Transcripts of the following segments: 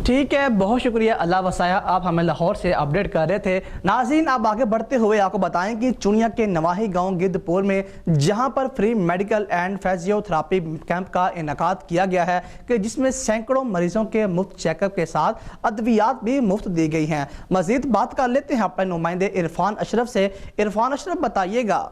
ٹھیک ہے، بہت شکریہ اللہ وسایا، آپ ہمیں لاہور سے اپڈیٹ کر رہے تھے۔ ناظرین، آپ آگے بڑھتے ہوئے آپ کو بتائیں کہ چنیا کے نواحی گاؤں گدپور میں جہاں پر free medical and physiotherapy camp کا انعقاد کیا گیا ہے کہ جس میں سینکڑوں مریضوں کے مفت چیک اپ کے ساتھ ادویات بھی مفت دی گئی ہیں۔ مزید بات کر لیتے ہیں اپنے نمائندے عرفان اشرف سے۔ عرفان اشرف، بتائیے گا۔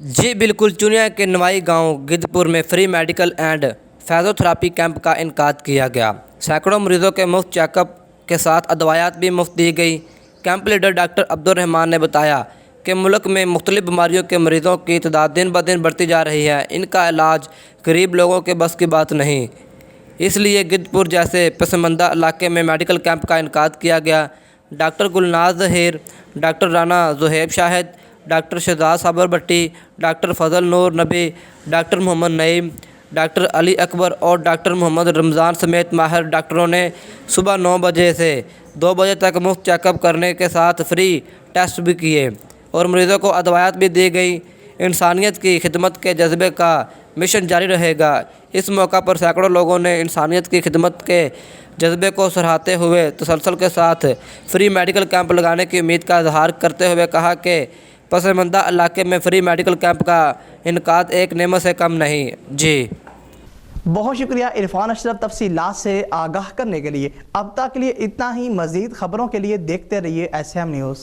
جی بالکل، چنیا کے نواحی گاؤں گدپور میں free medical and physiotherapy camp کا انعقاد کیا گیا۔ سینکڑوں مریضوں کے مفت چیک اپ کے ساتھ ادویات بھی مفت دی گئی۔ کیمپ لیڈر ڈاکٹر عبدالرحمان نے بتایا کہ ملک میں مختلف بیماریوں کے مریضوں کی تعداد دن بدن بڑھتی جا رہی ہے، ان کا علاج غریب لوگوں کے بس کی بات نہیں، اس لیے گدپور جیسے پسماندہ علاقے میں میڈیکل کیمپ کا انعقاد کیا گیا۔ ڈاکٹر گلناز ظہیر، ڈاکٹر رانا زہیب شاہد، ڈاکٹر شہزاد صابر بٹی، ڈاکٹر فضل نور نبی، ڈاکٹر محمد نعیم، ڈاکٹر علی اکبر اور ڈاکٹر محمد رمضان سمیت ماہر ڈاکٹروں نے صبح 9 بجے سے 2 بجے تک مفت چیک اپ کرنے کے ساتھ فری ٹیسٹ بھی کیے اور مریضوں کو ادویات بھی دی گئی۔ انسانیت کی خدمت کے جذبے کا مشن جاری رہے گا۔ اس موقع پر سینکڑوں لوگوں نے انسانیت کی خدمت کے جذبے کو سراہتے ہوئے تسلسل کے ساتھ فری میڈیکل کیمپ لگانے کی امید کا اظہار کرتے ہوئے کہا کہ پسماندہ علاقے میں فری میڈیکل کیمپ کا انعقاد ایک نعمت سے کم نہیں۔ جی بہت شکریہ عرفان اشرف تفصیلات سے آگاہ کرنے کے لیے۔ اب تک کے لیے اتنا ہی، مزید خبروں کے لیے دیکھتے رہیے SM نیوز۔